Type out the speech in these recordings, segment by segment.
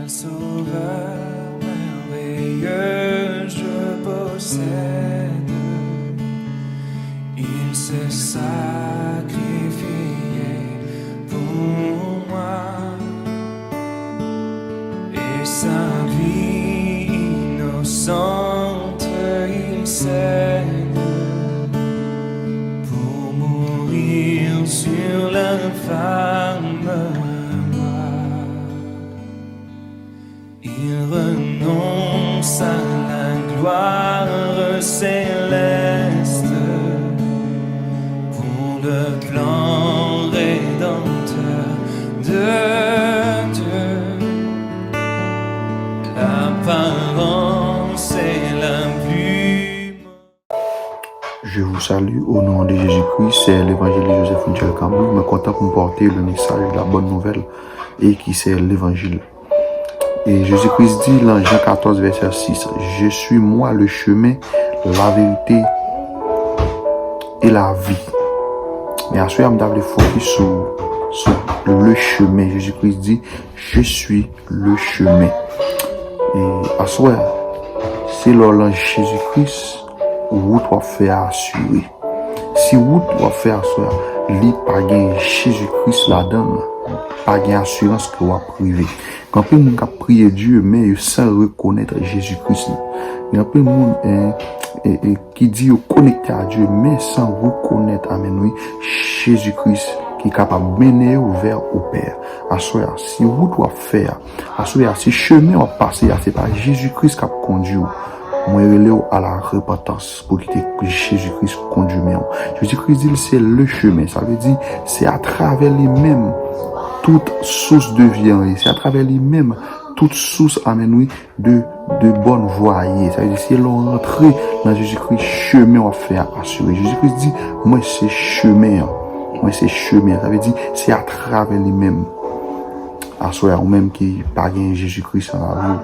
sauveur merveilleux je possède. Il s'est sacrifié pour moi et sa vie innocente il cède pour mourir sur l'infâme. Il renonce à la gloire céleste pour le plan rédempteur de Dieu. L'apparence est la plus. Je vous salue au nom de Jésus-Christ, c'est l'évangile Joseph Michel Cambou. Je me contente pour porter le message de la bonne nouvelle et qui c'est l'évangile. Et Jésus-Christ dit dans Jean 14, verset 6, « Je suis moi le chemin, la vérité et la vie. » Mais à ce moment, je vais focus sur le chemin. Jésus-Christ dit, « Je suis le chemin. » Et à ce moment, c'est l'ange Jésus-Christ, route va faire assurer. Si route va faire assurer, il pas gain Jésus-Christ là-dedans, pas gain assurance que va priver. Quand peu monde a prié Dieu mais sans reconnaître Jésus-Christ. Il y a peu de monde qui dit connecté à Dieu mais sans reconnaître amen oui Jésus-Christ qui est capable de mener vers au Père. Assoya si vous doit faire, assoya si chemin va passer, c'est pas Jésus-Christ qui a conduit. Moi relève à la repentance pour quitter Jésus-Christ conduit. Jésus-Christ dit c'est le chemin, ça veut dire c'est à travers lui-même toute source de vie, c'est à travers lui-même toute source amen oui de bonne voie. Ça veut dire si l'on rentre dans Jésus-Christ, chemin va faire assurer. Jésus-Christ dit moi c'est chemin. Moi c'est chemin, ça veut dire c'est à travers lui-même. Assoya ou même qui pas gain Jésus-Christ en la vie.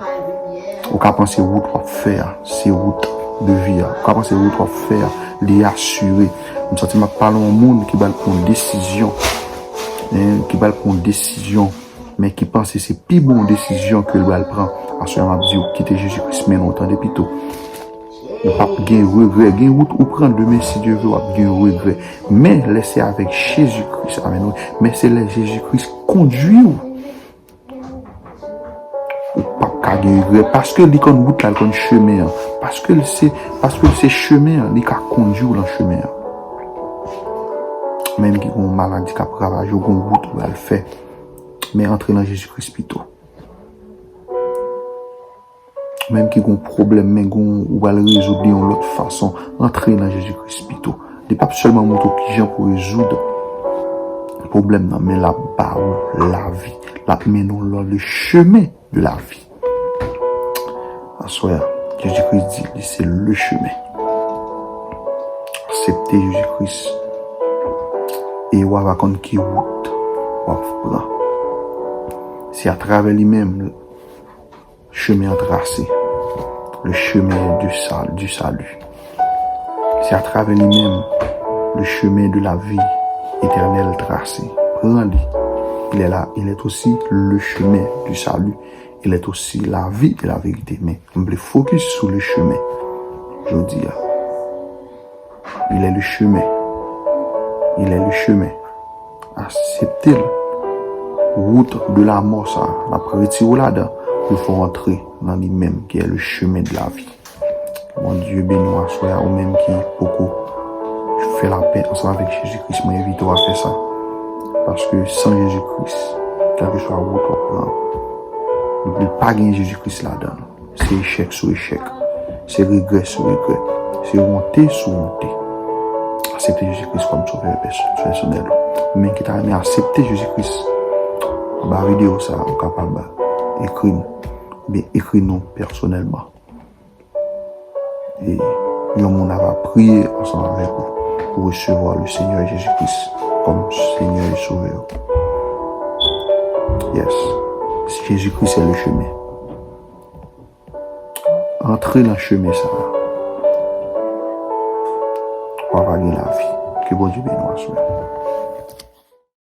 Ou qu'à penser route va faire, c'est route de vie. Ou qu'à penser route va faire, les assurer. Je sens que je parle au monde qui va prendre décision. Qui va prendre décision, mais qui pense que c'est plus bonne décision que le prend. À ce moment, je quitter Jésus-Christ, mais longtemps depuis tout. Ou pas gain regret, gain route ou prendre demain si Dieu veut, gain regret. Mais laissez avec Jésus-Christ, amen. Mais c'est le Jésus-Christ conduit ou pas gain regret parce que il connaît route là, il connaît chemin, parce que c'est chemin, il a conduit dans le chemin. Même qui ont une maladie qui a ravagé ou une route où elle fait, mais entrer dans Jésus-Christ plutôt. Même qui ont un problème, mais où elle résoudre de l'autre façon, entrer dans Jésus-Christ plutôt. Il n'est pas seulement mon qui gens pour résoudre le problème, mais la barre, la vie, la menons le chemin de la vie. À soi, Jésus-Christ dit, c'est le chemin. Accepter Jésus-Christ. Et on va connaître qui route on prend. C'est à travers lui-même le chemin tracé, le chemin du salut. C'est à travers lui-même le chemin de la vie éternelle tracé. Prends-le. Il est là, il est aussi le chemin du salut. Il est aussi la vie et la vérité. Mais on veut focus sur le chemin. Je dis, il est le chemin. Il est le chemin. Acceptez route de la mort, ça. Après retirer là-dedans, il faut entrer dans lui-même, qui est le chemin de la vie. Mon Dieu béni, soit ou même qui beaucoup fait la paix ensemble avec Jésus-Christ. Moi, invite à faire ça. Parce que sans Jésus-Christ, quelle que soit la route qu'on prend, ne peut pas gagner Jésus-Christ là-dedans. C'est échec sur échec. C'est regret sur regret. C'est honte sur honte. Accepter Jésus-Christ comme sauveur personnel. Mais qui t'a accepter Jésus-Christ. Bah, vidéo ça, on est capable d'écrire, bien écrire nous personnellement. Et on va prier ensemble avec vous pour recevoir le Seigneur Jésus-Christ comme Seigneur et Sauveur. Yes. Jésus-Christ est le chemin. Entrez dans le chemin, ça. On va gagner la vie. Que bon Dieu bénisse.